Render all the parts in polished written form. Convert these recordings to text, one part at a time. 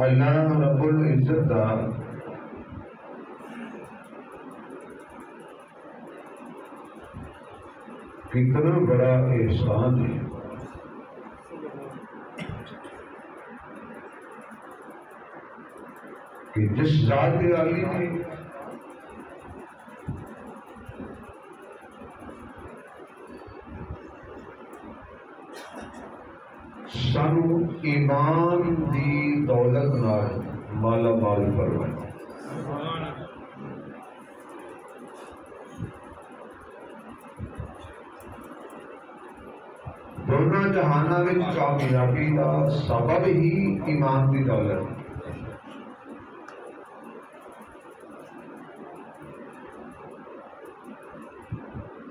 اللہ رب العزت کا کتنا بڑا احسان ہے کہ جس ذات عالی نے سانو ایمان دی دولت نال مالا مال فرمایا۔ دونوں جہانوں میں کامیابی کا سبب ہی ایمان دی دولت۔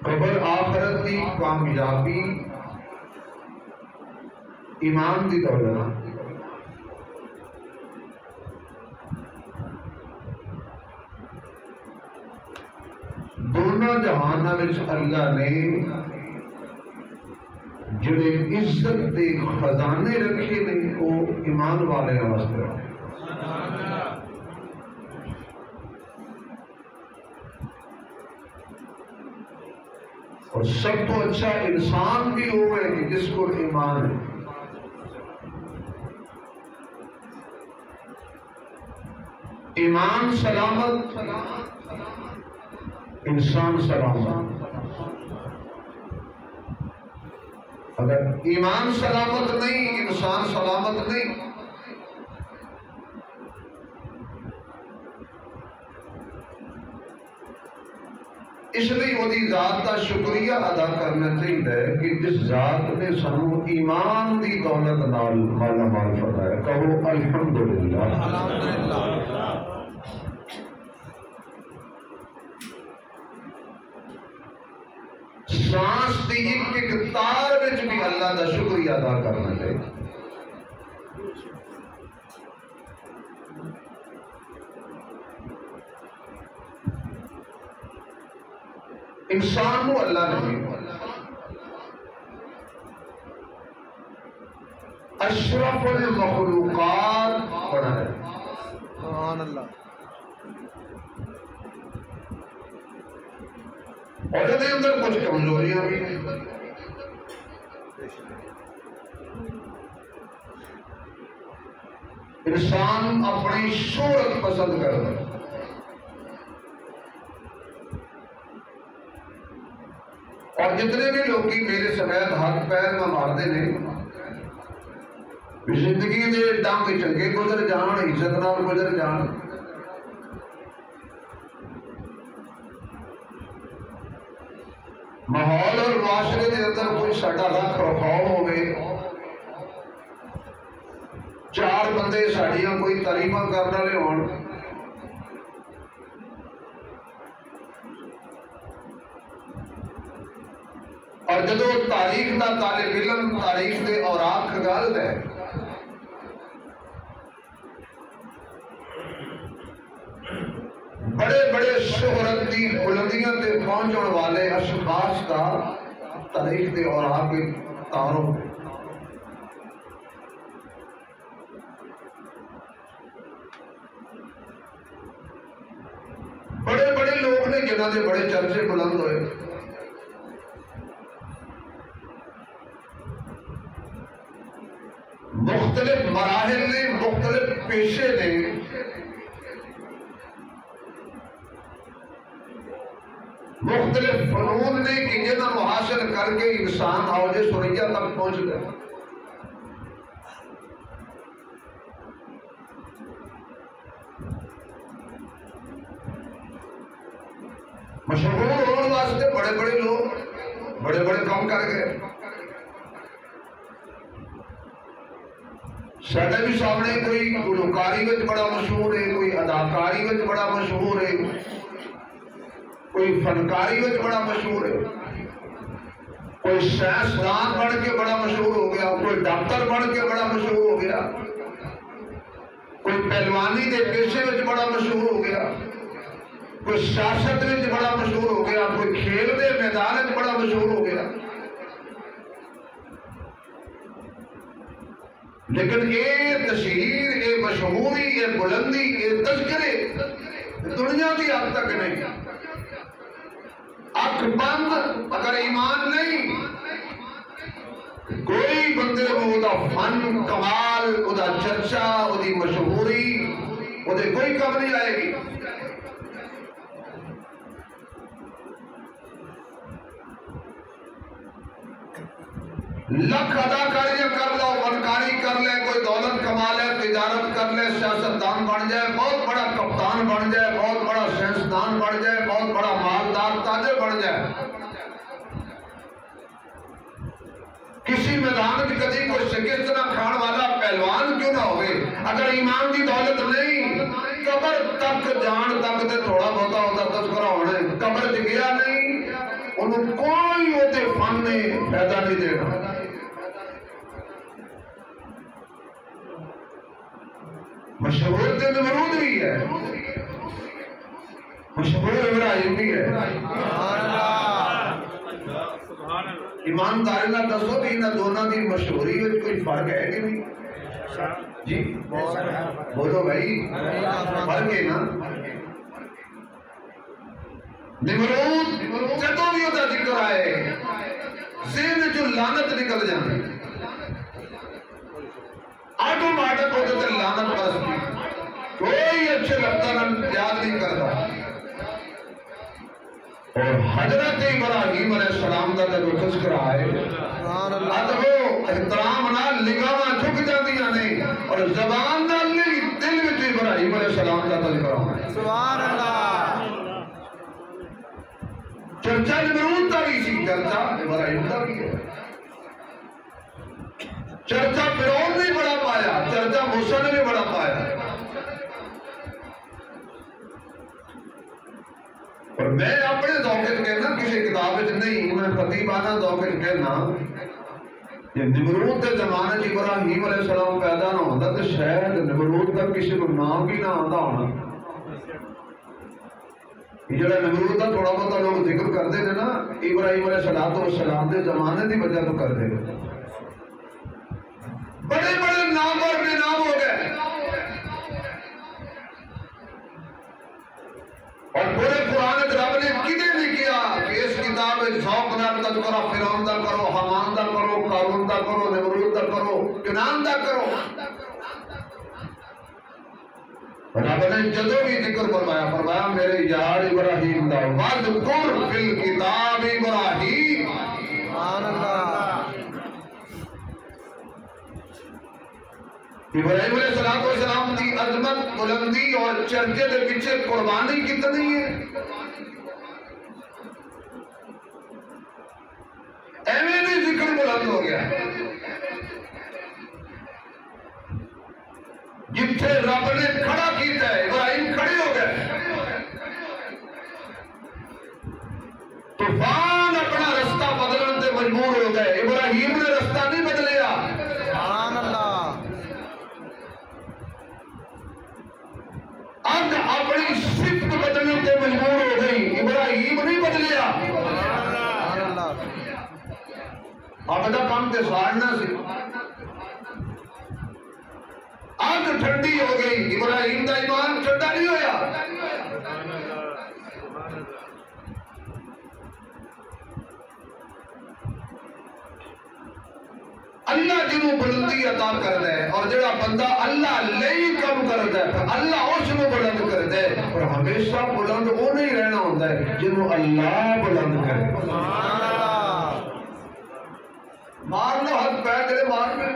قبر آخرت کی کامیابی ایمان دی دولت۔ دونوں جہانوں میں اللہ نے جڑے عزت دے خزانے رکھے نے وہ ایمان والے واسطے رکھے۔ اور سب تو اچھا انسان بھی وہ ہے کہ جس کو ایمان ہے۔ ایمان سلامت، انسان سلامت۔ اگر ایمان سلامت نہیں، انسان سلامت نہیں۔ اس لیے وہی ذات کا شکریہ ادا کرنا چاہیے کہ جس ذات نے سانو ایمان دی دولت نال مالا مال فرمایا۔ کہو الحمدللہ۔ سانس دی ایک ایک تار وچ بھی اللہ کا شکریہ ادا کرنا چاہیے۔ انسان کو اللہ نے اشرف المخلوقات بنایا۔ سبحان اللہ۔ اور یہ اندر کچھ کمزوریاں بھی ہیں۔ انسان اپنی شہرت پسند کرتا ہے۔ اور جتنے بھی لوگ میرے سمیت ہاتھ پیر میں مارتے ہیں زندگی دے ڈنگ چنگے گزر جان، عزت نال گزر جان، ماحول اور معاشرے کے اندر کوئی ساڈا رکھ رکھاؤ ہوئے، چار بندے ساڈیاں کوئی تعلیماں کرنے والے ہون، اور جدو تاریخ کا طالب علم تاریخ کے اوراق گل ہے، بڑے بڑے شہرت کی بلندیاں تے پہنچنے والے اشخاص کا تاریخ کے اوراق کے تعارف ہے۔ بڑے بڑے لوگ نے جنہوں نے بڑے چرچے بلند ہوئے، مختلف مراحل نے، مختلف پیشے نے، مختلف فنون نے کہ جنہوں کو حاصل کر کے انسان اوج ثریا تک پہنچ گئے۔ مشہور ہونے واسطے بڑے بڑے لوگ بڑے بڑے کام کر گئے۔ ساڈے بھی سامنے کوئی گلوکاری وچ بڑا مشہور ہے، کوئی اداکاری وچ بڑا مشہور ہے، کوئی فنکاری وچ بڑا مشہور ہے، کوئی سائنسدان بن کے بڑا مشہور ہو گیا، کوئی ڈاکٹر بن کے بڑا مشہور ہو گیا، کوئی پہلوانی دے پیشے وچ بڑا مشہور ہو گیا، کوئی سیاست وچ بڑا مشہور ہو گیا، کوئی کھیل دے میدان وچ بڑا مشہور ہو گیا۔ لیکن اے تشہیر، اے مشہوری، اے بلندی، اے تذکرے دنیا کی حد تک نہیں. اکھ بند اگر ایمان نہیں، کوئی بندے کو دا فن کمال، دا چرچا، دی مشہوری دے کوئی کم نہیں آئے گی. لکھ اداکاریاں کر لو، فنکاری کر لے، کوئی دولت کما لے، تجارت کر لے، سیاستدان بن جائے، بہت بڑا کپتان بن جائے، بہت بڑا سائنسدان بن جائے، بہت بڑا مالدار تاجر بن جائے، کسی میدان کی کدی کوئی شکست نہ کھان والا پہلوان کیوں نہ ہوئے، اگر ایمان کی دولت نہیں، قبر تک جان تک تے تھوڑا بہتا ہوتا تذکرہ ہونے، قبر چ گیا نہیں، انہوں کوئی ہوتے فن نے فائدہ نہیں دینا. مشہور تے نمرود بھی ہے، مشہور ابراہیم بھی ہے. ایمانداری نہ دسو کہ انہاں دونوں کی مشہوری وچ کوئی فرق ہے کہ نہیں؟ جی بولو بھائی، فرق ہے نا. نمرود جدوں بھی ہوتا ذکر آئے ذہن جو لعنت نکل جاتی، آٹومیٹک ہوتے تھے لعنت برستی، کوئی اچھے لفظ یاد نہیں کرتا. اور حضرت ابراہیم علیہ السلام کا جو تذکرہ ہے، ادب و احترام نال نگاہاں جھک جاندیاں نے، اور زبان نال نہیں، دل وچ ابراہیم علیہ السلام کا تذکرہ ہے. سبحان اللہ. چرچا نمرود کا بھی سی، چرچا ابراہیم کا بھی ہے. چرچا فرعون نے بڑا پایا، چرچا موسیٰ نے بھی بڑا پایا. اور میں اپنے ذوق کہنا، کسی کتاب نہیں، میں خطیبانہ ذوق کہنا، یہ نمرود کے زمانے سے ابراہیم علیہ السلام پیدا نہ ہوتا تو شاید نمرود کا کسی کو نام بھی نہ آتا ہونا. یہ جڑا نمرود کا تھوڑا بہت لوگ ذکر کرتے ہیں نا، ابراہیم علیہ السلام کے زمانے کی وجہ تو کرتے ہیں. بڑے بڑے نام اور بے نام ہو گئے، اور پورے قرآن رب نے کدے نہیں کیا کہ اس کتاب ذوق نال تذکرہ فرعون دا کرو، حامان دا کرو، قارون دا کرو، نمرود دا کرو، کنعان دا کرو. رب نے جدوں بھی ذکر فرمایا، فرمایا میرے یار ابراہیم دا وذکر فی الکتاب ابراہیم. سبحان اللہ. ابراہیم علیہ السلام کی عظمت، بلندی اور چرچے کے پیچھے قربانی کتنی ہے. ایویں نہیں ذکر بلند ہو گیا، جتھے رب نے کھڑا کیتا ہے ابراہیم کھڑے ہو گئے. طوفان اپنا رستہ بدلنے سے مجبور ہو گئے، ابراہیم نے رستہ نہیں بدلیا. سبحان اللہ. اگ اپنی صفت بدلنے سے مجبور ہو گئی، ابراہیم نہیں بدلیا. اگ دا کام تے ساڑنا سی، اگ ٹھنڈی ہو گئی، ابراہیم دا ایمان ٹھنڈا نہیں ہویا. اللہ جنہوں بلندی عطا کرتا ہے، اور جڑا بندہ اللہ لئی کم کرتا ہے اللہ اس کو بلند کرتا ہے. اور ہمیشہ بلند وہ نہیں رہنا ہوتا ہے جنہوں اللہ بلند کرے. مار لو ہاتھ پیر تیرے مار میں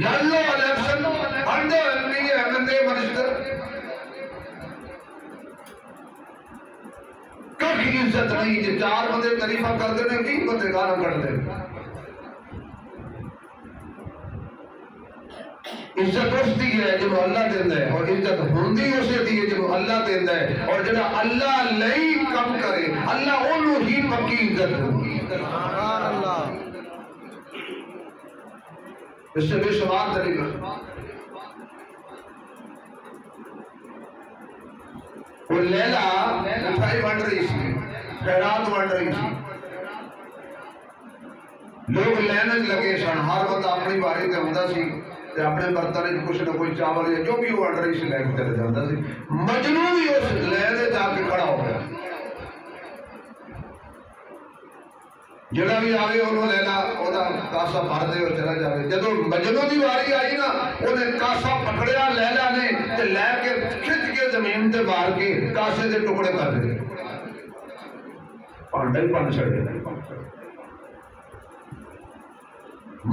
لڑ لو الیکشن ہر دو M P M L A minister, کبھی عزت نہیں. جو چار بندے تعریفہ کرتے ہیں، 20 بندے گانا کرتے ہیں. عزت اس دی ہے جو اللہ دیندہ ہے، اور عزت ہوندی اسے دی ہے جو اللہ دیندہ ہے. اور جڑا اللہ لئی کم کرے اللہ انہوں ہی پکی عزت ہوگی. سبحان اللہ. اس سے بے شمار طریقہ وہ لیلہ مٹھائی بن رہی تھی، خیرات بن رہی تھی. لوگ لین لگے سن، ہر بندہ اپنی باری تے ہوندا سی تے اپنے برتن کچھ نہ کوئی چاول یا جو بھی وہ آرڈر اس لے کے چلے جاتا سی۔ مجنو بھی اس لین جا کے کھڑا ہو گیا، جڑا بھی آوے انہوں لینا اودا کاسا بھر دے اور چلا جاوے۔ جدو مجنو دی واری آئی نا، انہیں کاسا پکڑیا لیلا نے تے لے کے کھچ کے زمین تے مار کے کاسے دے ٹکڑے کر دے، پانڈا ہی پان چھڑ گیا۔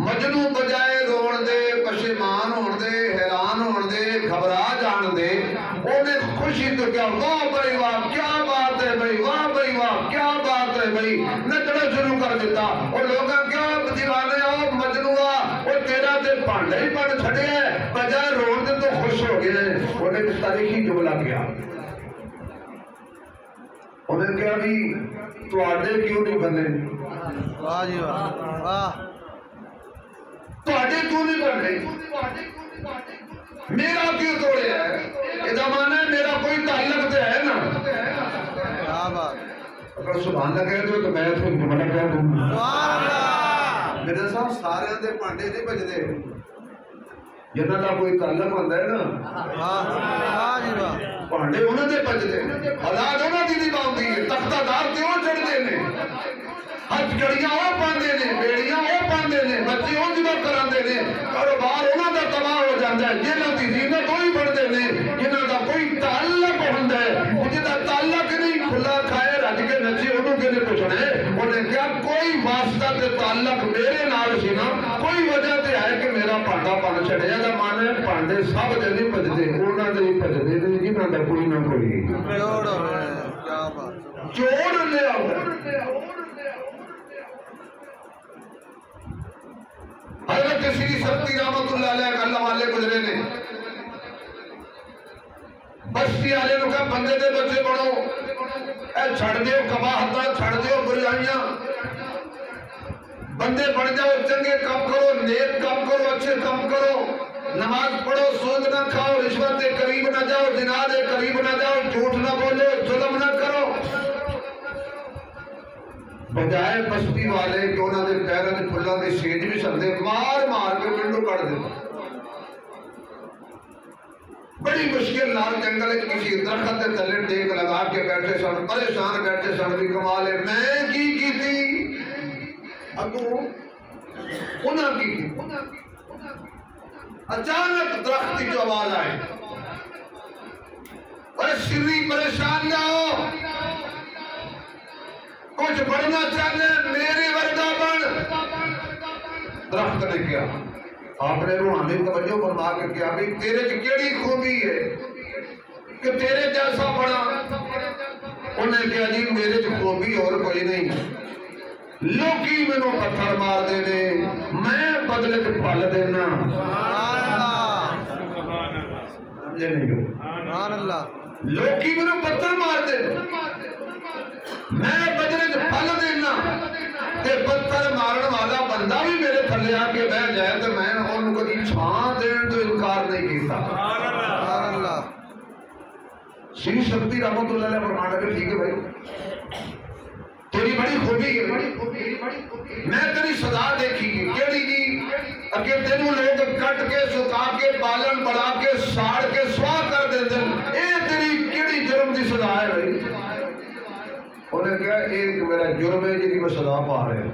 مجنو بجائے رون دے، پشیمان ہون دے، حیران ہون دے، گھبرا جان دے، انہیں خوشی تو کیا، واہ بھائی واہ کیا بات ہے بھائی، واہ بھائی واہ کیا بات ہے بھائی، نچنا شروع کر دیتا۔ اور لوگاں کیا دیوانے آؤ مجنوعہ، وہ تیرا تے پانڈا ہی پان چھڑے ہے، بجائے رون دے تو خوش ہو گئے ہیں۔ انہیں اس تاریخی جملہ کیا، انہیں کیا بھی تو آڈے کیوں نہیں بنے، واہ جی واہ واہ، تو آڈے کیوں نہیں بن رہے، میرا کیوں توڑے ہے، یہ زمانہ ہے میرا کوئی تعلق تو ہے نا۔ کیا بات، اگر سبحان اللہ کہہ دو تو میں تو جملہ کہہ دوں، سبحان اللہ۔ میرے صاحب سارے دے پانڈے نہیں بجدے، جنہاں دا کوئی تعلق ہوتا ہے نا، واہ جی واہ، پانڈے انہوں دے بجدے، حالات انہوں دی نہیں باؤندی ہے، تختہ دار تے وہ چڑھ دے ہتھ کڑیاں وہ پاندے نے، بیڑیاں وہ پاندے نے، بچے وہ جمع کراندے نے، کاروبار انہوں دا تباہ ہو جاتا ہے، جنہاں دی زینت وہی بڑھتے نے، جنہاں دا کوئی تعلق ہوتا ہے، جنہاں تعلق نہیں کھلا کھائے رج کے نچے انہوں کے لیے پوچھنے، انہیں کیا کوئی واسطہ تے تعلق میرے نال سی نا، کوئی وجہ تے ہے کہ میرا پانڈا پان چھڑیا دا مانا ہے پانڈے سب دے نہیں بجدے، انہوں دے ہی بجدے نے، جنہاں دا کوئی نہ کوئی جوڑ ہو رہے ہیں، کیا بات، جوڑ لے آؤ۔ حضرت سری سکتی رحمت اللہ علیہ اللہ والے گزرے نے، بستی آلے نو کہا بندے دے بچے بڑھو، اے چھڑ دیو قباحتہ، چھڑ دیو بریائیاں، بندے بڑھ جاؤ، چنگے کام کرو، نیک کام کرو، اچھے کام کرو، نماز پڑھو، سود نہ کھاؤ، رشوت کے قریب نہ جاؤ، زنا کے قریب نہ جاؤ، جھوٹ نہ بولو، ظلم نہ کرو۔ بجائے بستی والے کہ انہوں نے پیروں کے پھلاں کے سیج بھی سکتے، مار مار کے پنڈو کٹ دیتے۔ بڑی مشکل نال جنگل کسی درخت کے تلے ٹیک لگا کے بیٹھے سن، پریشان بیٹھے سن، بھی کمال ہے میں کی تھی اگوں انہاں کی تھی۔ اچانک درخت کی جو آواز آئی، اور سری پریشان نہ ہو، کچھ بڑھنا چاہنے میرے ورگا بن۔ درخت نے کیا، آپ نے روحانی توجہ فرما کے کیا بھی تیرے کیڑی خوبی ہے کہ تیرے جیسا بڑا؟ انہیں کیا جی میرے خوبی اور کوئی نہیں، لوکی میں نو پتھر مار دے دے، میں بدلے کے پھل دینا۔ سمجھے نہیں ہو؟ لوکی میں نو پتھر مار دے، میں بدلے کے پھل دینا، تے پتھر مارن والا بندہ بھی میرے تھلے آ کے بہ جائے تو میں ان کو چھان دین تو انکار نہیں کیتا۔ شری شکتی رحمت اللہ علیہ فرمانا کہ ٹھیک ہے بھائی تیری بڑی خوبی ہے، میں تیری سزا دیکھی گی کیڑی جی اگر تینوں لوگ کٹ کے سکا کے بالن بڑھا کے ساڑ کے سوا کر دے دیں، اے تیری کیڑی جرم دی سزا ہے بھائی؟ انہیں کہا ایک میرا جرم ہے جی میں سزا پا رہے ہیں،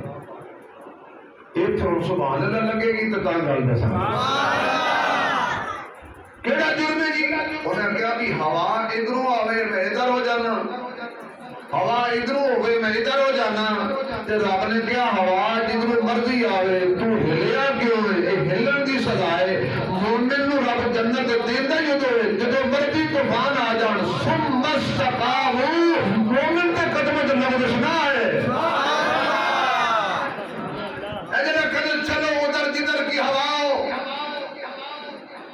ایک تو سبحان اللہ لگے گی تو تاں گل دسا کیڑا جرم ہے جی؟ انہیں کہا کہ ہوا ادھروں آوے میں ادھر ہو جانا، ہوا ادھروں ہوئے میں ادھر ہو جانا، تے رب نے کہا ہوا جدھروں مرضی آوے تو ہلیا کیوں ہے؟ اے ہلن دی سزا ہے۔ مومن نو رب جنت دیندا ہی ہوئے جدوں مرضی طوفان آ جان، ثم استقاموا، مومن کے قدموں تے لغزش نہ ہے۔ اے جڑا کدے چلو ادھر جدھر کی ہوا ہو،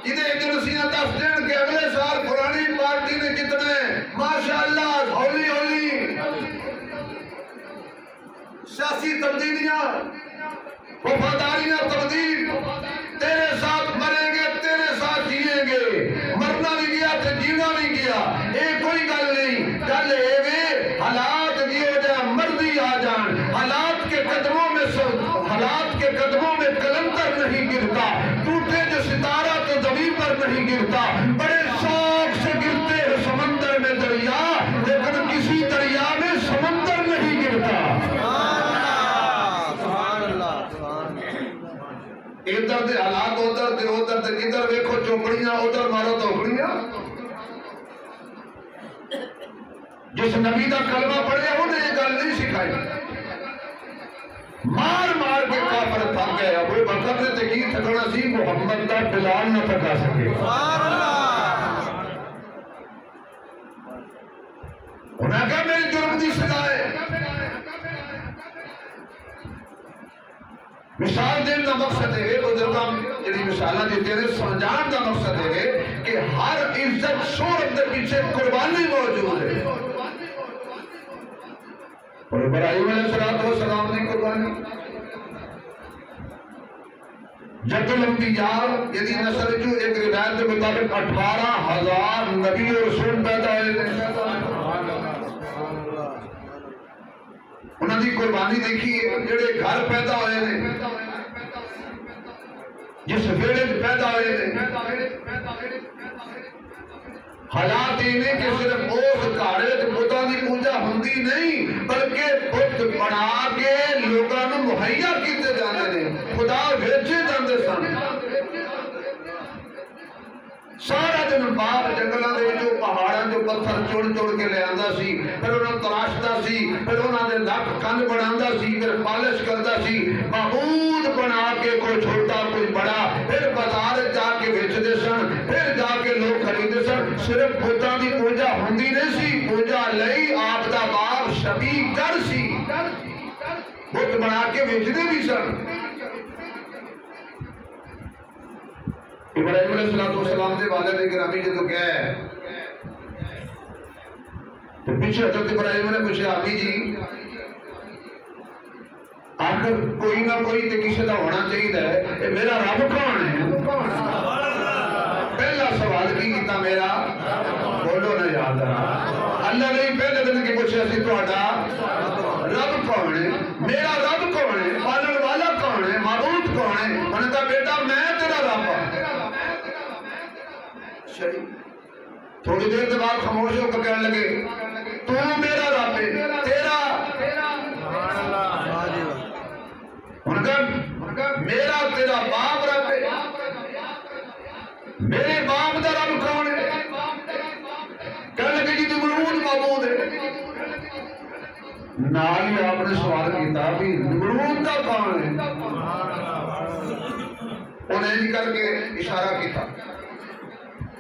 جدے ایجنسیاں دس دین کے اگلے سال پرانی پارٹی نے جتنے ماشاءاللہ ہولی ہولی سیاسی تبدیلیاں وفاداریاں تبدیل، تیرے ساتھ مریں گے تیرے ساتھ جیئیں گے، مرنا بھی گیا تو جینا بھی گیا، ایک کوئی گل نہیں، گل ایوے حالات جی ہو جائے مرضی آ جان، حالات کے قدموں میں حالات کے قدموں میں کلندر نہیں گرتا، ٹوٹے جو ستارہ تو زمین پر نہیں گرتا، بڑے شوق سے گرتے ہیں سمندر میں دریا، لیکن کسی دریا میں سمندر نہیں گرتا۔ ادھر دے حالات ادھر دے ادھر دے، ادھر ویکھو چوکڑیاں ادھر مارو توکڑیاں۔ جس نبی دا کلمہ پڑھے انہیں یہ گل نہیں سکھائی، مار مار کے کافر تھک گئے۔ ابو بکر نے تے کی تھکنا سی، محمد دا بلال نہ تھکا سکے۔ انہاں کہا میری جرم دی سزا ہے۔ مثال دین دا مقصد ہے بزرگاں جڑی مثالاں دیتے ہیں سمجھان دا مقصد ہے کہ ہر عزت شہرت دے پیچھے قربانی موجود ہے۔ اور ابراہیم علیہ السلام نے قربانی، جد الانبیاء یعنی نسل جو ایک روایت کے مطابق 18,000 نبی و رسول پیدا ہوئے، انہوں نے قربانی دیکھی ہے۔ جڑے گھر پیدا ہوئے نے، جس ویڑے پیدا ہوئے نے، حالات یہ کہ صرف اس گھر بتاں دی پوجا ہوندی نہیں بلکہ بت بنا کے لوگاں نوں مہیا کیتے جاندے نے، خدا بھیجے جاندے سن۔ سارا دن باہر جنگلاں دے جو پہاڑاں جو پتھر چڑ کے لے آندا سی، پھر انہاں تراشدا سی، پھر انہاں دے نک کن بناندا سی، پھر پالش کردا سی، معبود بنا کے کوئی چھوٹا کوئی بڑا، پھر بازار جا کے بیچدے سن، پھر جا کے لوگ خریدے سن۔ صرف بتاں دی پوجا ہوندی نہیں سی، پوجا لئی آپ دا باپ شبیہ گر سی، بت بنا کے بیچدے بھی سن۔ ابراہیم علیہ السلام دے والد گرامی جدو گئے تو پیچھے حضرت ابراہیم نے پوچھا ابھی جی آخر کوئی نہ کوئی تے کسی دا ہونا چاہیے، اے میرا رب کون ہے؟ پہلا سوال کی کیتا میرا، بولو نہ یاد رہا، اللہ نے پہلے دن کی پوچھا سی تہاڈا رب کون ہے؟ میرا رب کون ہے؟ پالن والا کون ہے؟ معبود کون ہے؟ انہوں نے کہا بیٹا میں تیرا رب ہوں۔ تھوڑی دیر کے بعد خاموش ہو کر کہنے لگے تو میرا رب ہے، تیرا میرا تیرا باپ رب ہے، میرے باپ دا رب کون ہے؟ کہنے لگے جی نمرود معبود ہے۔ نال ہی آپ نے سوال کیتا بھی نمرود دا کون ہے؟ انہیں جی کر کے اشارہ کیتا،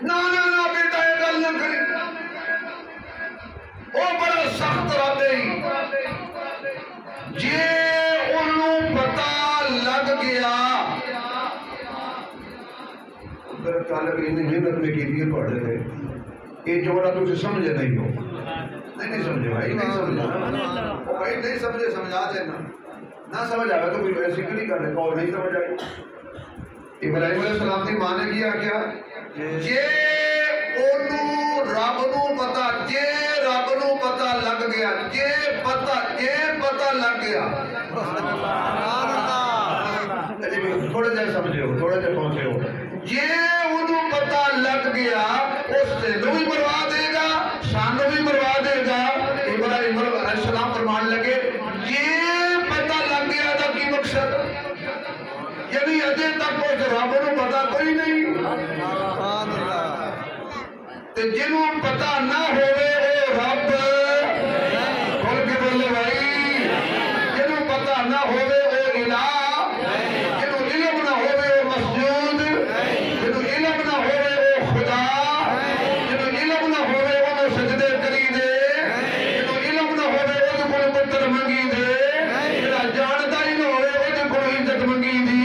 نا نا نا بیٹا یہ گل نہ کری، وہ بڑا سخت رب ہے، جی انہوں پتہ لگ گیا۔ اگر طالب علم محنت میں کی دیئے پڑھ رہے یہ جوڑا تجھے سمجھے نہیں ہو، نہیں سمجھے بھائی، نہیں سمجھا وہ بھائی نہیں سمجھے سمجھا دینا، نہ سمجھ آگا تو کوئی ایسی کیوں نہیں کرنے کو نہیں سمجھ آئی۔ ابراہیم علیہ السلام نے ماں نے کیا کیا جے انہوں رب نو پتا، جے رب نو پتا لگ گیا، جے پتا لگ گیا، تھوڑے جائے سمجھے ہو، تھوڑے جائے پہنچے ہو، جے انہوں پتا لگ گیا اس سے نو بھی مروا دے گا، شانو بھی مروا دے گا۔ ابراہیم علیہ السلام فرمان لگے یہ پتا لگ گیا تھا کی مقصد، یعنی اجے تک اس رب نو پتا کوئی نہیں، جنہوں پتا نہ ہوئے او رب، کھول کے بولے بھائی، جنہوں پتا نہ ہوئے او الہ، جنہوں علم نہ ہوئے او مسجود، جنہوں علم نہ ہوئے او خدا، جنہوں علم نہ ہوئے او سجدے کری دے، جنہوں علم نہ ہوئے او کو پتر منگی دے، جنہا جانتا ہی نہ ہوئے او کو عزت منگی دی،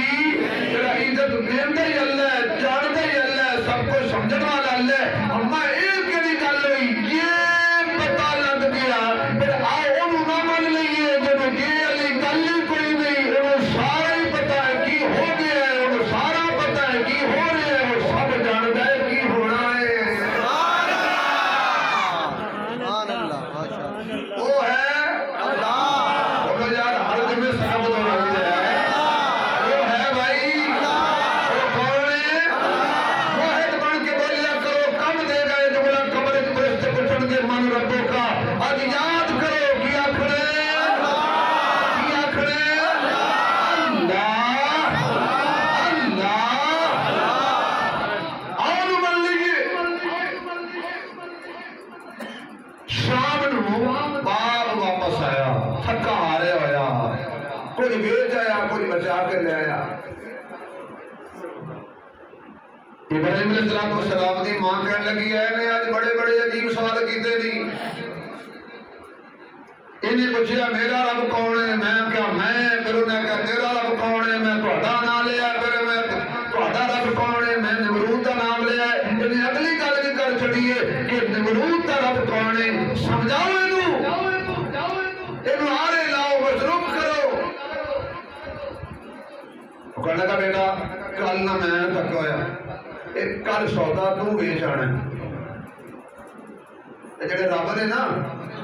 جنہا عزت دیندہ ہی اللہ ہے، جانتا ہی اللہ ہے، سب کو سمجھن والا اللہ ہے۔ کچھ بیچ آیا کچھ بچا کے لے آیا ابراہیم علیہ السلام دی ماں کہنے لگی ہے نے آج بڑے بڑے عجیب سوال کیتے نہیں انہیں پوچھا میرا رب کون ہے میں کیا میں پھر انہیں کہا تیرا رب کون ہے میں تہاڈا نام لیا پھر میں تہاڈا رب کون ہے میں نمرود کا نام لیا ہے انہیں اگلی گل بھی کر چھڑی ہے کہ نمرود کا رب کون ہے سمجھاؤ اینو آرے لاؤ مصروف کرو وہ کہنے لگا بیٹا کل نہ میں تک ہویا ایک کل سودا تو بیچ آنا ہے جڑے رب نے نا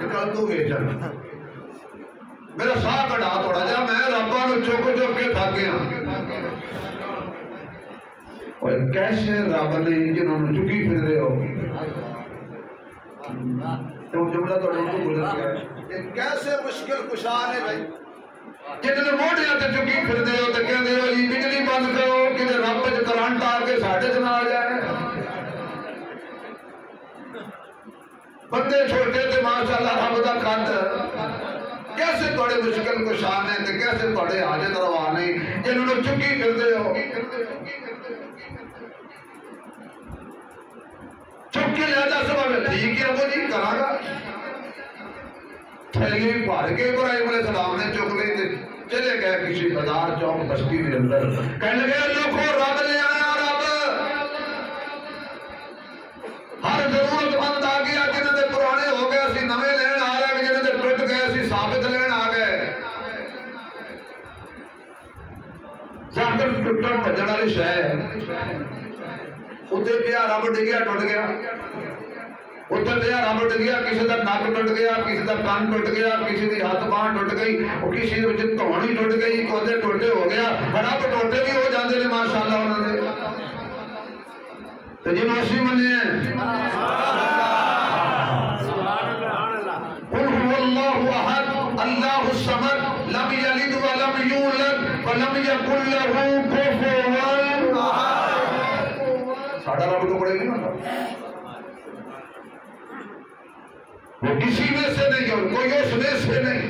کل تو بیچ آنا میرا ساہ کٹا تھوڑا جا میں ربا نو چک چک کے تھک گیا اور کیسے رب نے جنہوں نے چکی پھر رہے ہو تو جملہ تو نہیں گزر گیا کیسے مشکل کشا ہے بھائی جتنے موڑیاں تے چکی پھر رہے ہو تو کہتے ہو جی بجلی بند کرو کہ رب وچ کرنٹ آ کے ساڈے چ نہ آ جائے بندے چھوٹے تے ماشاءاللہ رب دا قد کیسے توڑے مشکل کشان ہیں تے کیسے توڑے حاجت روا نہیں جنہوں نے چکی پھر دے ہو چک کے لیا سب میں ٹھیک ہے ابو جی کرا گا تھیلی بھر کے ابراہیم علیہ السلام نے چک لی تے چلے گئے کسی بازار چوک بستی کے اندر کہنے لگے لوگوں رب لے آیا رب ہر ضرورت مند آ گیا جنہوں نے پرانے ہو گئے اسی نویں لین آ رہے جنہوں نے ٹوٹ گئے اسی ثابت لین آ گئے ظاہر ٹوٹن بھجن والی شے اتنے پیا رب ڈگیا ٹوٹ گیا اتنے پیا رب ڈگیا کسی کا نک ٹوٹ گیا کسی کا کن ٹوٹ گیا کسی کی ہاتھ باہ ٹوٹ گئی وہ کسی دھونی ٹوٹ گئی کودے ٹوٹے ہو گیا رب ٹوٹے بھی ہو جاتے ہیں ماشاءاللہ انہوں نے تو جی اسی منے ہیں قل هو اللہ احد اللہ الصمد لم یلد ولم یولد ولم یکن له کفوا احد ساڈا رب ٹکڑے نہیں ہوتا وہ کسی میں سے نہیں اور کوئی اس میں سے نہیں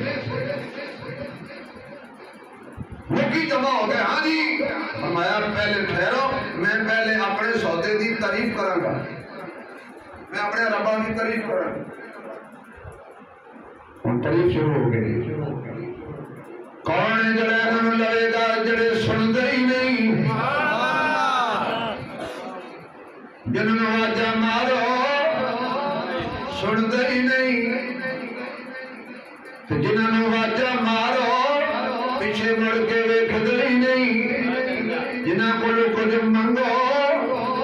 لوگی جمع ہو گئے ہاں جی فرمایا پہلے ٹھہرو میں پہلے اپنے سودے دی تعریف کراں گا میں اپنے ربا کی تعریف کراں گا ہن تعریف شروع ہو گئی کون ہے جڑا انہوں لگے گا جڑے سنتے ہی نہیں جنہوں آجا مارو سنتے ہی نہیں جنہوں آجا مارو پیچھے مڑ کے ویکھدے ہی نہیں جنہاں کول کچھ منگو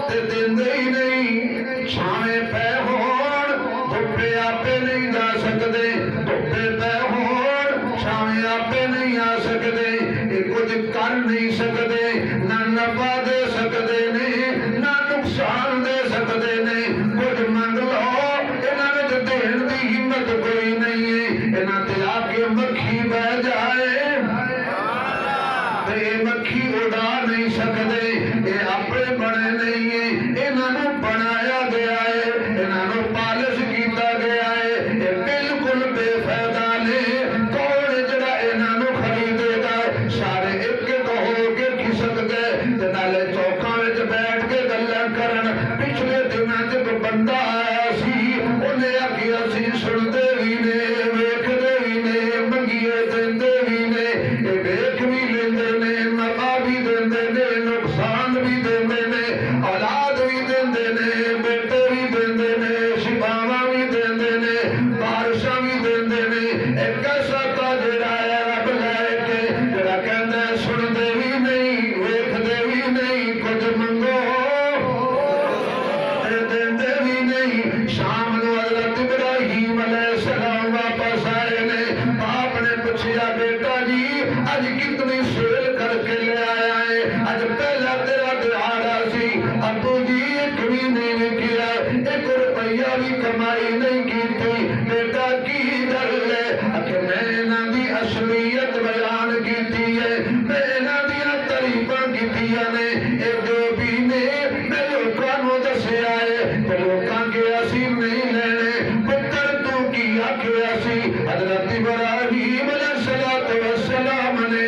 تے دیندے ہی نہیں چھاویں پے ہون دھوپے آپے نہیں جا سکدے دھوپے پے ہون چھاویں آپے نہیں آ سکدے یہ کچھ کر نہیں سکدے نہ نفع دے سکدے نہیں نہ نقصان دے سکدے نہیں کچھ منگ لو انہاں وچ دین دی ہمت کوئی نہیں ہے انہاں تے آ کے مکھی بہ جائے مکھی اڑا نہیں سکتے یہ اپنے بنے نہیں ہیں انہوں بنایا گیا ہے انہوں پالش کیتا گیا ہے یہ بالکل بے فائدہ نے کون جڑا انہوں خریدے گا سارے ایک ہو کے کھسک گئے نالے چوکاں وچ بیٹھ کے گلاں کرن پچھلے دنوں جب بندہ آیا سی انہیں آخیا سی سنتے بھی نے ویکھدے بھی نے منگیے دیندے بھی نے یہ ویکھ بھی لیندے نے نقصان بھی دیندے نے اولاد بھی دیندے نے بیٹے بھی دیندے نے شفاواں بھی دیندے نے بارشاں بھی دیندے نے ایک ایسا تاجر آیا رب لے کے جڑا کہندا ہے سنتے بھی نہیں ویکھدے بھی نہیں کچھ منگو دیندے بھی نہیں شام نو حضرت ابراہیم علیہ السلام واپس آئے نے باپ نے پوچھا بیٹا جی اج کتنی سیل کر کے لے آیا ہے اج پہلا تیرا دہاڑا سی ابو جی ایک بھی نہیں کیا ایک روپیہ بھی کمائی نہیں کی تھی بیٹا کی گل ہے کہ میں انہاں دی اصلیت بیان کیتی ہے میں انہاں دیاں تعریفاں کیتیاں نے اے جو بھی نے میں لوکاں نوں دسیا ہے تے لوکاں کے اسی نہیں لینے پتر تو کی آکھیا سی حضرت ابراہیم علیہ السلام نے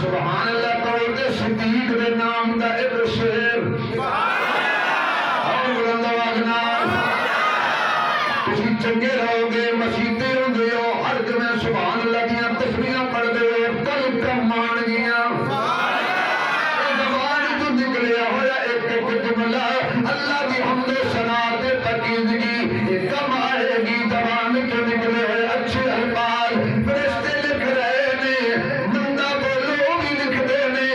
سبحان اللہ کہو تے صدیق دے نام دا ایک شیر اور بلند آواز نال تسی چنگے رہو گے مسیتے ہوندے ہو ہر جگہ سبحان اللہ دیاں تسبیحاں پڑھدے ہو کل کمان گیاں زبان تو نکلیا ہویا ایک ایک جملہ اللہ دی حمد و ثنا تے پاکیزگی کم آئے گی زبان تو نکلے ہوئے اچھے الفاظ فرشتے لکھ رہے نے مندہ بولو بھی لکھ دینے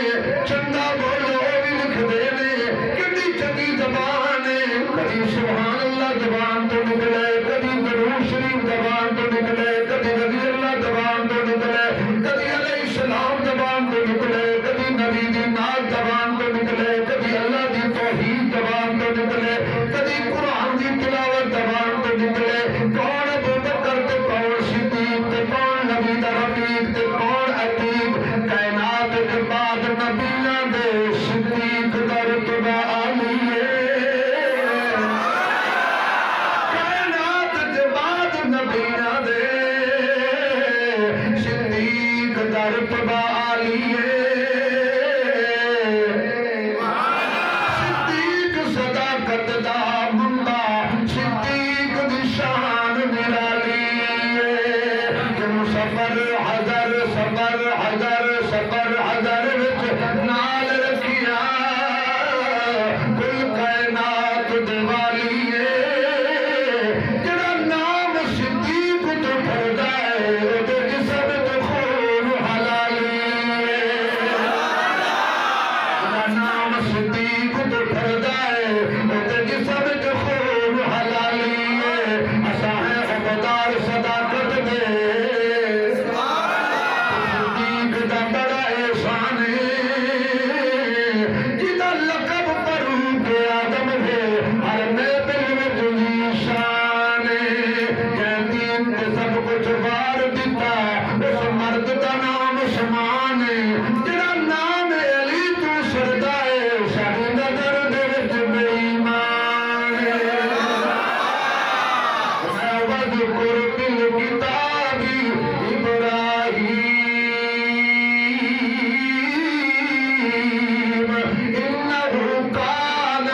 چنگا بولو بھی لکھ دینے کتنی چنگی زبان ہے کبھی سبحان اللہ زبان تو نکلے کبھی درود شریف زبان تو نکلے کبھی رضی اللہ زبان تو نکلے کبھی علیہ السلام زبان تو نکلے کبھی نبی دی نات زبان تو نکلے کبھی اللہ دی توحید زبان تو نکلے کبھی قرآن دی تلاوت زبان تو نکلے کون ابو بکر تے کون صدیق تے کون نبی دا رفیق تے کون عتیق کائنات کے بعد نبیاں دے صدیق دا رتبہ عالی ہے کائنات کے بعد نبیاں دے صدیق دا رتبہ عالی ہے صدیق صداقت دا منبع صدیق دی شان نرالی ہے جن سفر حضر سفر حضر سفر حضر وچ نال رکھیا کل کائنات دیوالی ہے جڑا نام صدیق تو پھردا ہے او دے جسم تے خون حلالی ہے جڑا نام صدیق تو پھردا ہے او دے جسم تے خون حلالی ہے اساں ہیں عبدار صداقت دے صدیق دا بڑا احسان ہے جدا لقب فاروق آدم ہے ہر محفل وچ دی شان ہے جے دین تے سب کچھ وار دتا اس مرد دا نام شمان ہے جڑا نام علی تو سردا ہے ساری نظر دے وچ بے ایمان ہے واذکر فی الکتاب ابراہیم انہ کان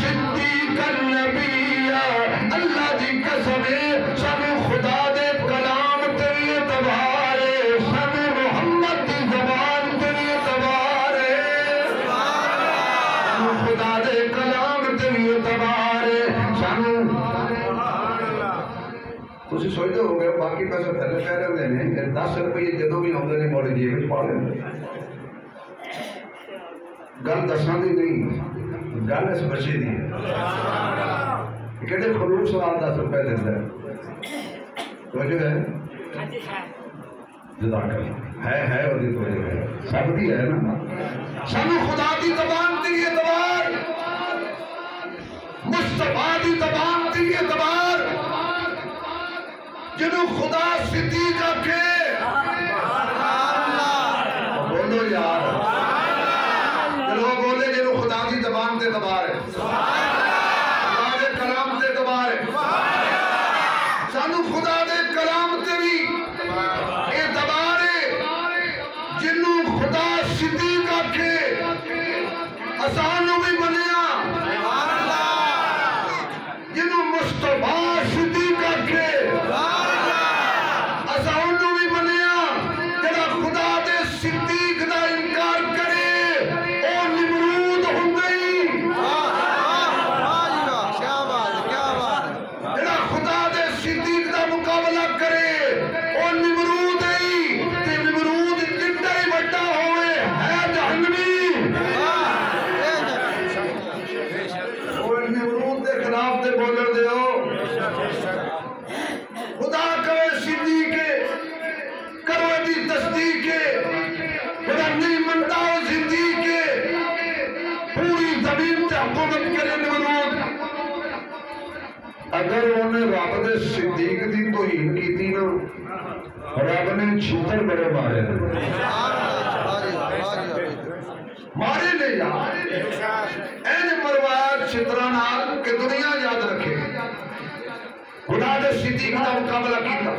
صدیقا نبیا اللہ دی قسم ہے سب خدا دے کلام تیری اعتبار ہے سب محمد دی زبان تیری اعتبار ہے سب خدا دے کلام تیری اعتبار ہے سانو تسی سوچتے ہو گئے باقی پیسے پہلے کہہ رہے ہیں 10 روپئے جدوں بھی آؤندے نے موڑے جیب وچ پا لیندے گل دساں دی نہیں گل اس بچے دی کہتے خلوص سوال 10 روپے دیتا ہے توجہ ہے جزاک اللہ ہے اور دی توجہ ہے سب بھی ہے نا سانو خدا دی زبان تیری اعتبار مصطفیٰ دی زبان تیری اعتبار جنہوں خدا صدیق آکھے بولو یار جنہوں بولے جنہوں خدا دی زبان تے اعتبار ہے خدا دے کلام تے اعتبار ہے سانو خدا دے کلام تے بھی اعتبار ہے جنہوں خدا صدیق آکھے اسانو بھی منیا جنہوں مصطفیٰ صدیق آکھے اسانو بھی منیا جڑا خدا دے صدیق دا انکار کرے او نمرود ہوندی جڑا خدا دے صدیق دا مقابلہ کرے او نمرود ہے تے نمرود جنڈا ہی بڑا ہوئے ہے جہنمی او نمرود دے خلاف تے بولن دے ہو خدا کرے صدیق کرو دی تصدیق خدا نہیں منتا ہو صدیق پوری زمین تے حکومت کرے نمرود اگر انہیں رب دے صدیق دی توہین کیتی نا رب نے چھتر بڑے مارے مارے لے یار این مرواز چھترہ نال کہ دنیا یاد رکھے خدا دے صدیق دا مقابلہ کیتا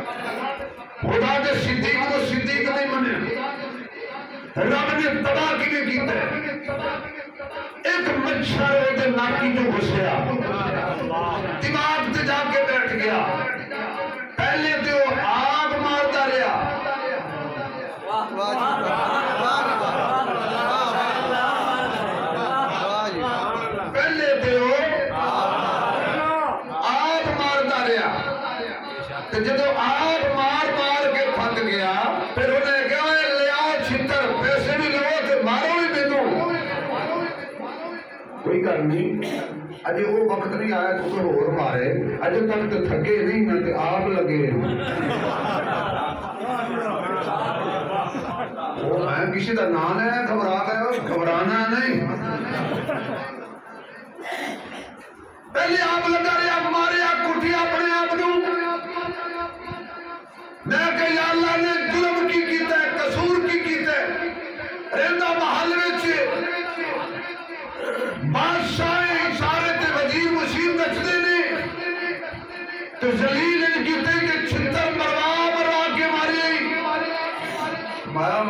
خدا دے صدیق کو صدیق نہیں منے رب نے تباہ کیویں کیتا ہے؟ ایک مچھر دے ناکی جو گھسیا دماغ تے جا کے بیٹھ گیا، پہلے تو آگ مارتا رہا، واہ جی واہ پہلے تو آگ مارتا رہا، جدو آگ مار مار کے تھک گیا پھر انہیں کہا لیاؤ چھتر، پیسے بھی لو تے مارو بھی مینوں۔ کوئی گل نہیں، اجے وہ وقت نہیں آیا تو کوئی ہور مارے، اجے تک تو تھکے نہیں نہ تے آگ لگے۔ وہ میں کسی کا نام ہے گھبرا گئے، گھبرانا نہیں، پہلے آگ لگا رہا، مارے کٹھی اپنے آپ نو۔ میں کہ یا اللہ نے ظلم کی کیتا ہے، قصور کی کیتا ہے، رہندا محل وچ بادشاہ اشارے تے وزیر مشیر نچدے نے تو ذلیل ان کیتے کہ چھتر مروا کے ماری۔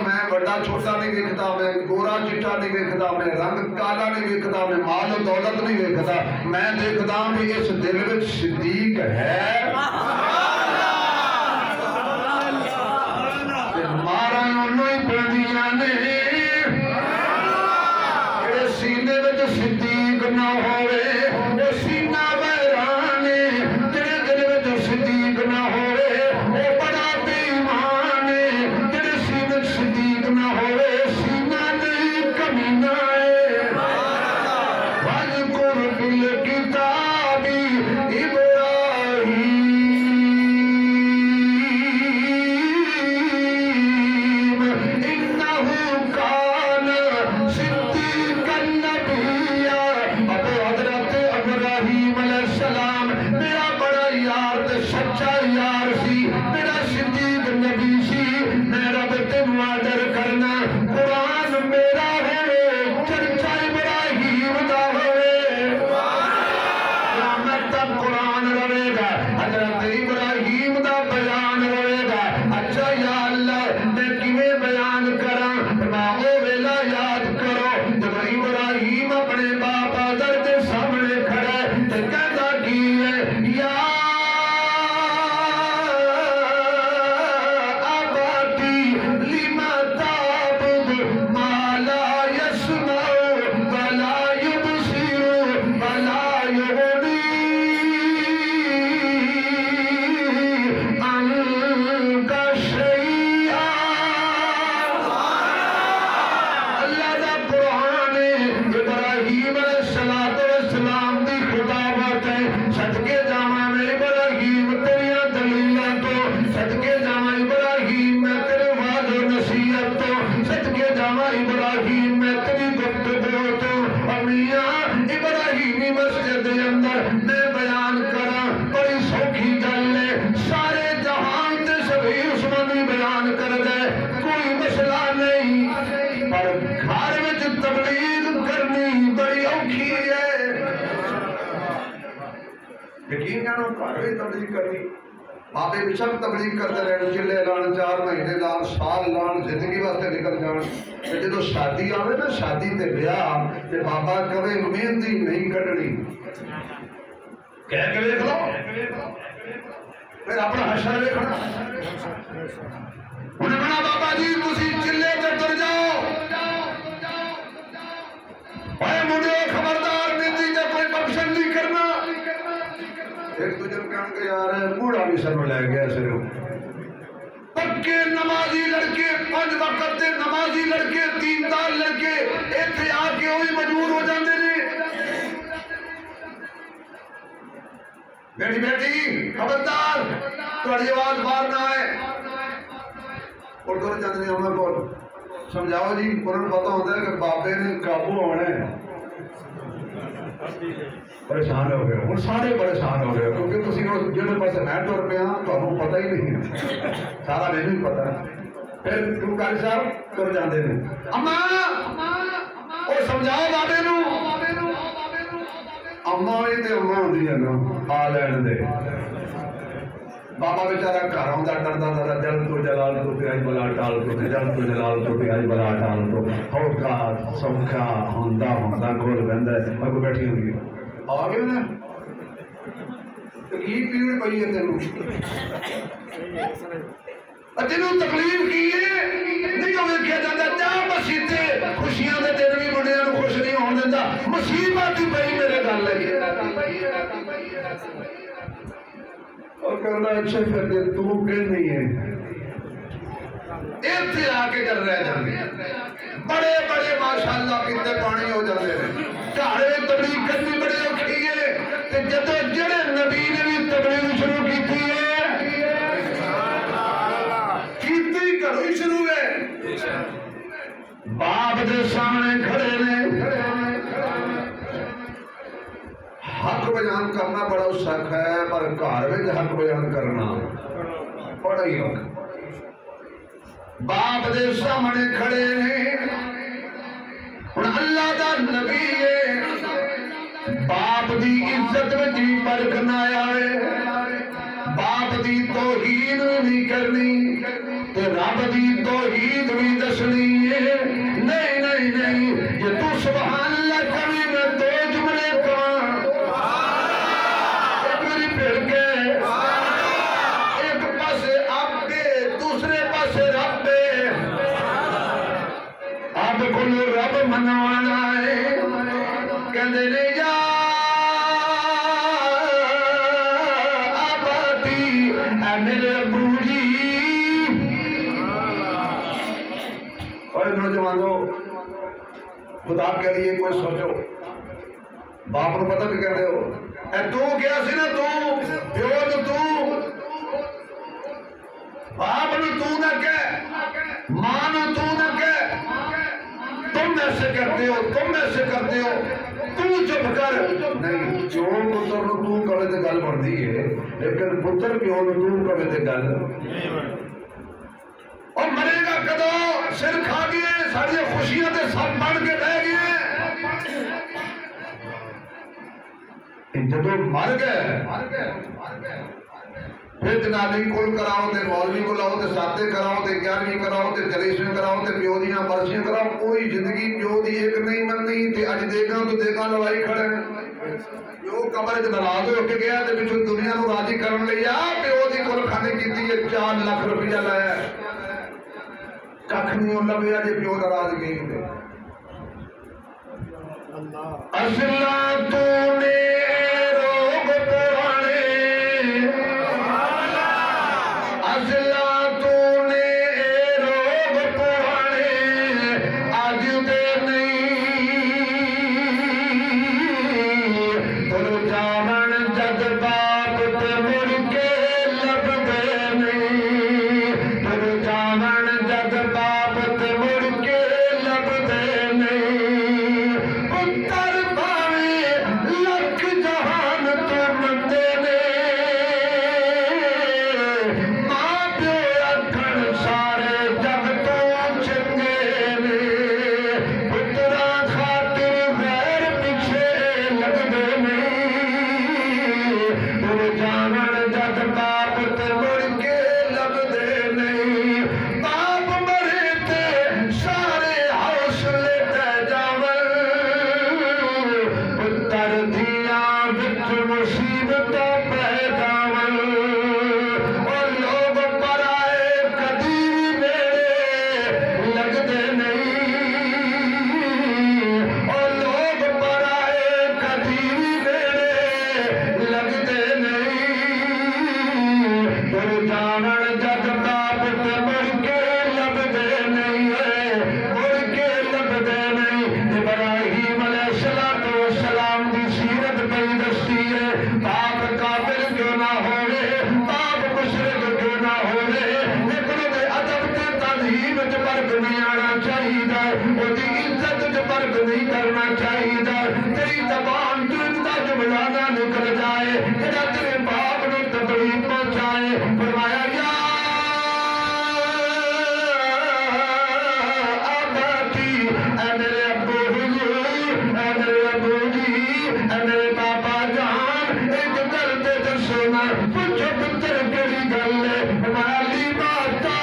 میں بڑا چھوٹا نہیں ویکھدا، میں گورا چٹا نہیں ویکھدا، میں رنگ کالا نہیں ویکھدا، میں مال و دولت نہیں ویکھدا، میں دیکھدا کہ اس دل وچ صدیق ہے۔ مارا انہوں ہی پیندیاں نے جڑے سینے وچ صدیق نہ ہوئے وہ سینہ ویران، جڑے دل وچ صدیق نہ ہوئے وہ بڑا بے ایمان، جڑے سینے وچ صدیق نہ ہوئے سینہ نہیں کمینہ ہے۔ وَاذْكُرْ فِي الْكِتَابِ إِبْرَاهِيمَ بابے بھی سب تبلیغ کرتے رہے، چلے لان 4 مہینے لان سال لان زندگی واسطے نکل جان، جدو شادی آوے نا شادی تے بیاہ تے بابا کبھی مہندی نہیں کٹنی کہہ کے دیکھ لو، پھر اپنا حشر دیکھنا۔ انہیں کہا بابا جی تسی چلے تے تر جاؤ، اے مجھے خبردار مہندی کا کوئی فنکشن نہیں کرنا۔ ایک دوجر کہنے کے یار موڑا بھی سر میں لے گیا سر، پکے نمازی لڑکے 5 وقت دے نمازی لڑکے 3 دار لڑکے ایتھے آ کے وہی مجبور ہو جاندے نے۔ بیٹی بیٹی خبردار تھوڑی آواز باہر نہ آئے، اور دور جاندے نے ہمیں کو سمجھاؤ جی، انہوں پتہ ہوتا ہے کہ بابے نے قابو ہونا ہے۔ پریشان ہو گئے، ہوں سارے پریشان ہو گئے کیونکہ تسی جہاں پاسے میں ٹر پیا تمہیں پتہ ہی نہیں، سارا میرے بھی پتہ ہے۔ پھر کیوں قاری صاحب تر جاندے نے، اماں وہ سمجھاؤ بابے نو، اماں بھی تے اماں ہوندی ہے نا، آ لین دے بابا بیچارہ گھر آتا ڈردا تھا جل تو جلال تو پیاج بلا ٹال تو جل تو جلال تو پیاج بلا ٹال تو ہوکا سوکھا ہوندا ہوندا کول بہندا اگو بیٹھی ہوئی آ گئے نا تکلیف پیڑ پئی ہے تینوں تینوں تکلیف کی ہے نہیں جو ویکھیا جاندا جا مسیتے خوشیاں دے دن بھی بڑیاں نوں خوش نہیں ہون دیندا مصیبت ہی پئی میرے گل ہے اور کرنا اچھے پھر دے تو کہ نہیں ہے ایتھے آ کے کر رہ جاندے بڑے بڑے ماشاءاللہ کتے پانی ہو جاندے گھر تبلیغ کرنی بڑی اوکھی ہے تے جدوں جڑے نبی نے بھی تبلیغ شروع کیتی ہے کیتی کرو ہی شروع ہے باپ دے سامنے کھڑے نے حق بیان کرنا بڑا سخت ہے پر گھر میں حق بیان کرنا بڑا ہی اوکھا باپ دے سامنے کھڑے ہیں ہن اللہ دا نبی ہے باپ دی عزت وچ بھی فرق نہ آئے باپ دی توہین نہیں کرنی تے رب دی توحید بھی دسنی ہے نہیں نہیں نہیں یہ تو سبحان اللہ کبھی میں دو جملے کہاں ایک میری پھر کے ایک پاسے آپ کے دوسرے پاسے رب دے اب کل رب منوانا ہے کہندے نے یا آبادی اے میرے ابو جی اور نوجوانوں خدا کے لیے کوئی سوچو باپ کو پتہ بھی کہتے ہو اے تو کیا سی نا تو پیو تو باپ نے تو نہ کہہ ماں نے تو نہ کہہ تم ایسے کرتے ہو تم ایسے کرتے ہو تو چپ کر نہیں جو پتر نو تو کہے تے گل بنتی ہے لیکن پتر پیو نو تو کہے تے گل اور مرے گا کدو سر کھا گئے ساری خوشیاں تے سب بڑھ کے رہ گئے جدو مر گئے پھر جنابی کل کراؤ تے مولوی کو لاؤ تے ساتے کراؤ تے گیارہویں کراؤ تے جلیشن کراؤ تے پیو دیاں برسیاں کراؤ کوئی زندگی پیو دی ایک نہیں مننی تے اج دیکھاں تو دیکھاں لوائی کھڑے پیو قبر وچ ناراض ہو کے گیا تے پچھوں دنیا نو راضی کرن لئی آ پیو دی کل کھانے کیتی ہے 4 لاکھ روپیہ لایا ککھ نہیں ہو لبیا جے پیو ناراض گئی تے اصلا تو نے روگ پوانے میرے بابا جان گل تے دسونا پوچھو پتر کیڑی گل ہے مالی ماتا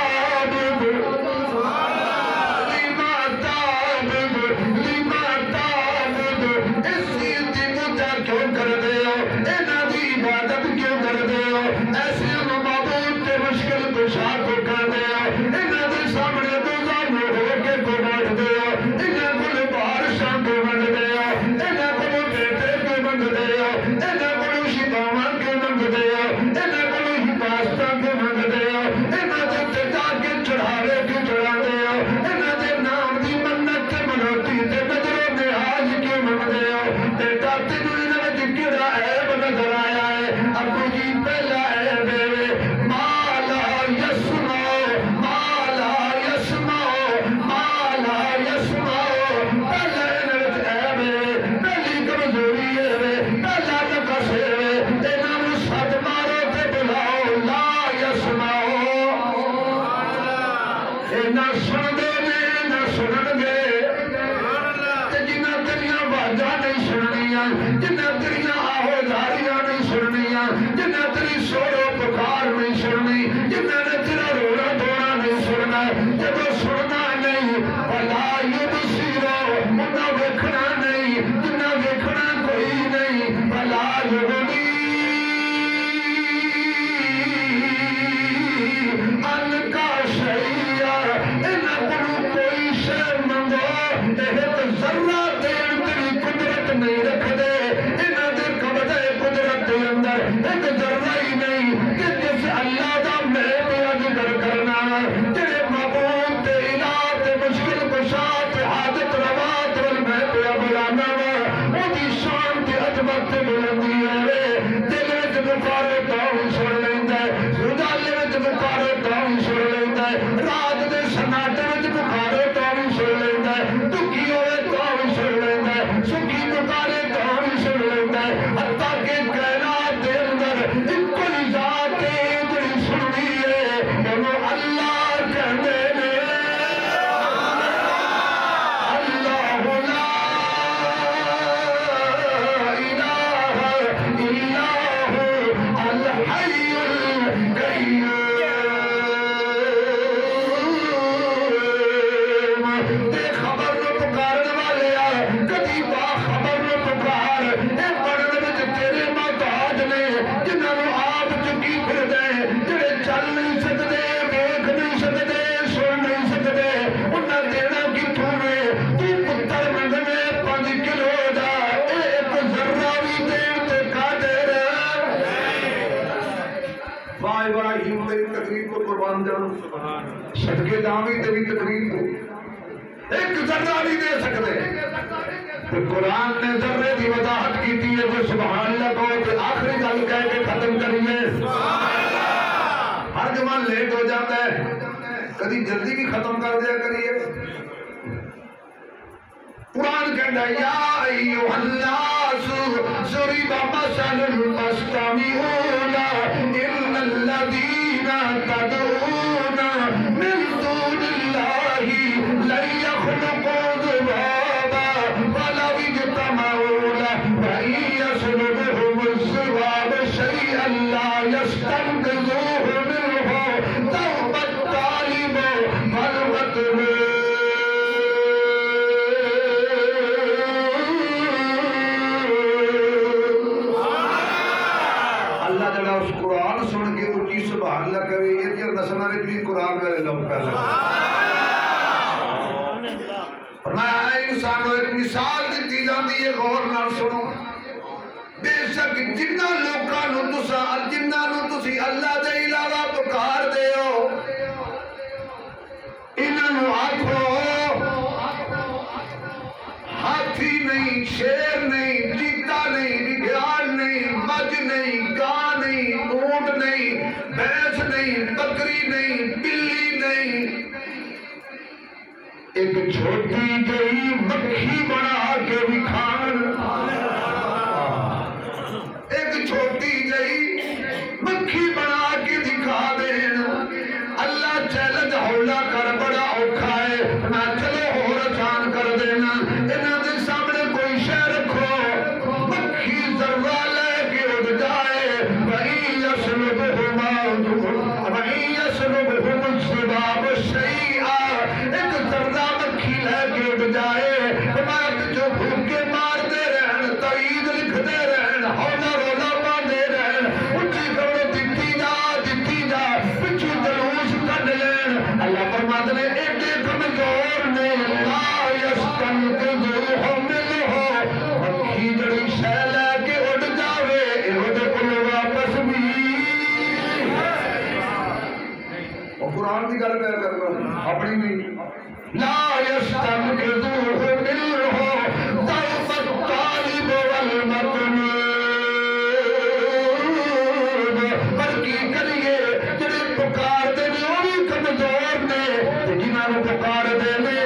صدقے دامی تے بھی تقریب کو ایک ذرہ بھی دے سکتے تو قرآن نے ذرے دی وضاحت کی تھی ہے جو سبحان اللہ کو کہ آخری گل کہہ کے ختم کریے ہر جمعہ لیٹ ہو جاتا ہے کبھی جلدی بھی ختم کر دیا کریے قرآن کہتا ہے یا ایوہ الناس ضرب مثل فاستمعوا له ان الذین تدعون من دون اللہ لن يخلقوا ذبابا ولو اجتمعوا له وإن يسلبهم الذباب شيئا لا يستنقذوه منه ضعف الطالب والمطلوب سبحان اللہ کرے یہ دیر نسلہ نے بھی قرآن میں لوگ پہلے فرمایا ہے انسانوں ایک مثال دیتی جاندی ہے غور نہ سنو بے شک جنہ لوکاں نو تسا جنہ نو تسی اللہ دے علاوہ پکار دے ہو انہاں نو آکھو ہاتھی نہیں شیر نہیں چیتا نہیں بگیار نہیں مجھ نہیں گاں نہیں اونٹ نہیں بھینس نہیں بکری نہیں بلی نہیں ایک چھوٹی گئی مکھی بنا کے بھی کھان ایک چھوٹی گئی مکھی بنا کے دکھا دین اللہ چیلنج ہولا کر بڑا اوکھا ہے نہ چلو اور آسان کر دینا انہاں دے سامنے کوئی شے رکھو مکھی ذرہ لے کے اڑ جائے اپنی نہیں لا یستنقذوہ منہ ضعف الطالب والمطلوب پر کی کریے جڑے پکار دے نے وہ بھی کمزور نے جنہاں نوں پکار دے نے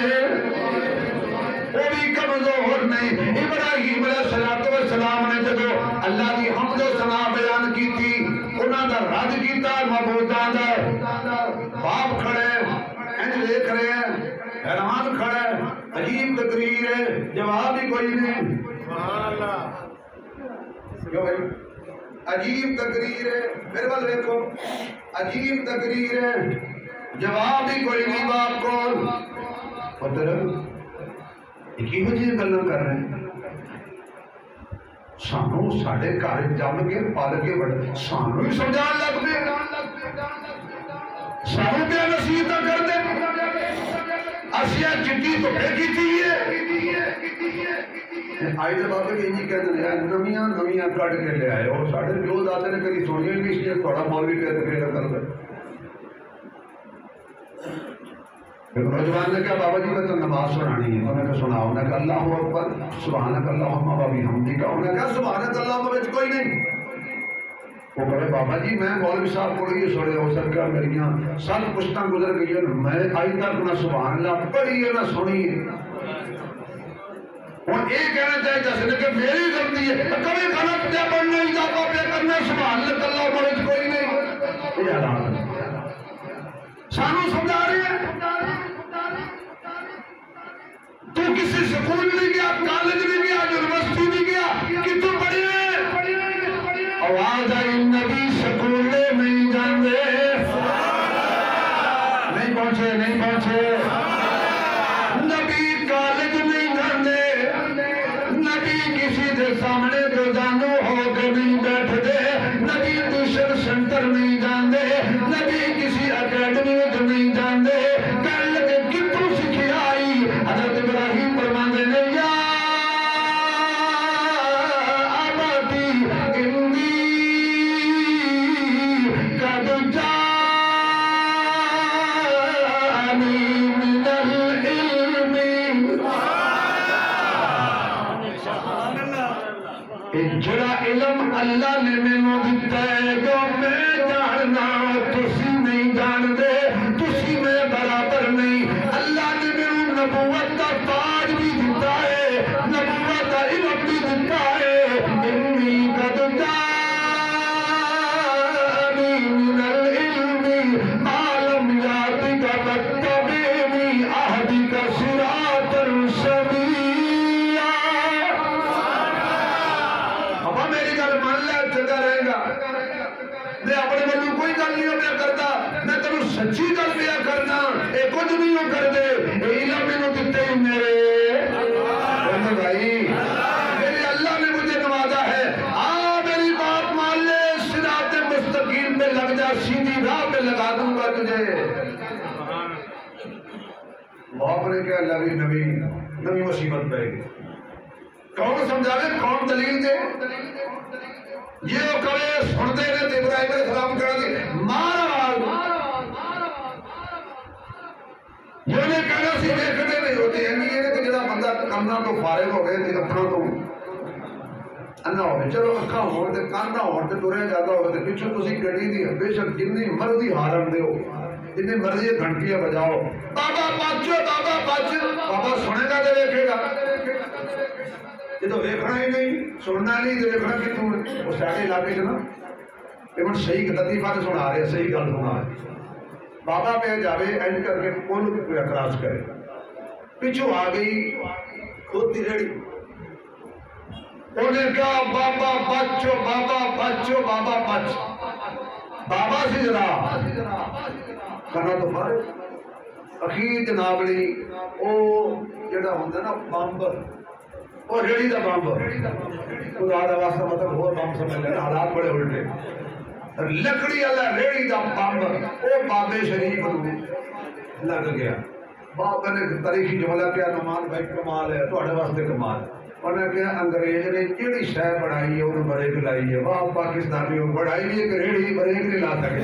وہ بھی کمزور نہیں. ابراہیم علیہ السلام نے جدو اللہ کی حمد و ثنا بیان کی تھی انہاں دا رد کیتا معبوداں دا باپ کھڑے انج دیکھ رہے ہیں حیران کھڑا ہے عجیب تقریر ہے جواب ہی کوئی نہیں. سبحان اللہ کیوں بھائی عجیب تقریر ہے میرے بل دیکھو عجیب تقریر ہے جواب ہی کوئی نہیں باپ کو پتر کی وجہ گلاں کر رہے ہیں سانو ساڈے گھر جم کے پل کے بڑے سانو ہی سمجھان لگ پے سانو کیا نصیحت کر دے اسیا چٹی تو پھینکی تھی آئی دے بابے کے انجی کہتے ہیں نمیاں کٹ کے لے آئے اور ساڑھے جو داتے نے کدی سنیا ہی نہیں اس لیے تھوڑا مولوی کہتے پھر کر دے نوجوان نے کہا بابا جی میں تو نماز سنانی ہے انہوں نے کہا سناؤ انہوں نے کہا اللہ اکبر سبحانک اللہم و بحمدک انہوں نے کہا سبحانک اللہم وچ کوئی نہیں. وہ کہے بابا جی میں مولوی صاحب کو یہ سوڑے ہو سکتا میریاں سال پشتاں گزر گئی ہیں میں آئی تک نہ سبحان اللہ پڑھی ہے نہ سنی ہے. اور یہ کہنا چاہے جیسے کہ میری غلطی ہے کبھی غلط پہ پڑھنا اضافہ پہ کرنا سبحان اللہ وچ کوئی نہیں. یہ حالات سانو سمجھا رہے ہیں تو کسی سکول نہیں گیا کالج نہیں گیا یونیورسٹی نہیں گیا کتوں پڑھی آواز آئی نبی سکول نہیں جاندے نہیں پہنچے نبی کالج نہیں جاندے نبی کسی دے سامنے روزانو ہو کے نہیں بیٹھ دے نبی ٹیوشن سینٹر نہیں جاندے نبی کسی اکیڈمی میں نہیں جاندے کہنے لگے کتوں سکھی آئی حضرت ابراہیم فرماندے نے یا آبادی انی قد جانی من العلم جڑا علم اللہ نے مینوں دتا ہے جو میں جاننا تسی نہیں جان دے تسی میں برابر نہیں. اللہ نے مینوں نبوت کا تاج بھی دتا ہے نبوت کا علم بھی دتا ہے. انی قد جانی من العلم ما لم یاتک فاتبعنی اهدک صراطا سویا. ابا میری گل مان لے چنگا رہے گا میں اپنے بلو کوئی گل نہیں پیا کرتا میں تینوں سچی گل پیا کرنا اے کچھ نہیں ہو کر دے اے علم مینوں دتے ہی میرے بھائی میرے اللہ نے مجھے نوازا ہے میری بات مان لے صراط مستقیم پہ لگ جا سیدھی راہ پہ لگا دوں گا تجھے. باپ نے کہا نبی مصیبت پہ گئی کون سمجھاوے کون دلیل دے یہ وہ کبھی سنتے نے تو ابراہیم علیہ السلام کہا دی مارا یہ نے کہنا سی دیکھنے نہیں ہوتے ہیں یہ کہ جڑا بندہ کمنا تو فارغ ہو گئے تھے اکھاں تو انا ہوئے چلو اکھاں ہوئے تھے کاننا ہوئے تھے ٹورے زیادہ ہوئے تھے پچھو تسی گڑی دی بے شک جنی مرضی ہارن دے ہو جنی مرضی گھنٹیاں بجاؤ بابا پاچو بابا سنے گا تو دیکھے گا یہ تو دیکھنا ہی نہیں سننا نہیں تو دیکھنا کہ تم وہ ساڑھے علاقے سے نا لیکن صحیح لطیفہ سے سنا رہے ہیں صحیح گل سنا رہے ہیں. بابا پہ جاوے اینڈ کر کے پل کوئی اعتراض کرے پچھو آ گئی خود دی ریڑی انہیں کہا بابا بچو بابا سے ذرا کرنا تو فارغ اخیر جناب لی او جڑا ہوندہ نا بمب اور ریڑی دا بمب خدا دا واسطہ مطلب ہوا بمب سمجھ لے حالات بڑے الٹے لکڑی اللہ ریڑی دا بمب او بابے شریف لگ گیا. بابا نے تاریخی جملہ کیا نمان بھائی کمال ہے تو اڑے واسطے کمال انہوں نے کہا انگریز نے جیڑی شے بڑھائی ہے انہوں بریک لائی ہے واہ پاکستانی ہوں بڑھائی بھی ایک ریڑی بریک نہیں لا سکے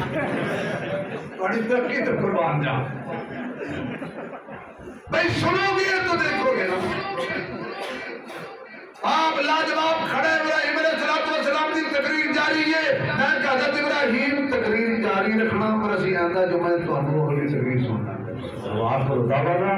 بڑی ترقی تو قربان جا بھائی سنو گے تو دیکھو گے نا. آپ لاجواب کھڑے ابراہیم علیہ السلام کی تقریر جاری ہے. میں کہ حضرت ابراہیم تقریر جاری رکھنا پر اسی آندا جو میں تانوں اگلی تقریر سننا. آپ کو دعوانا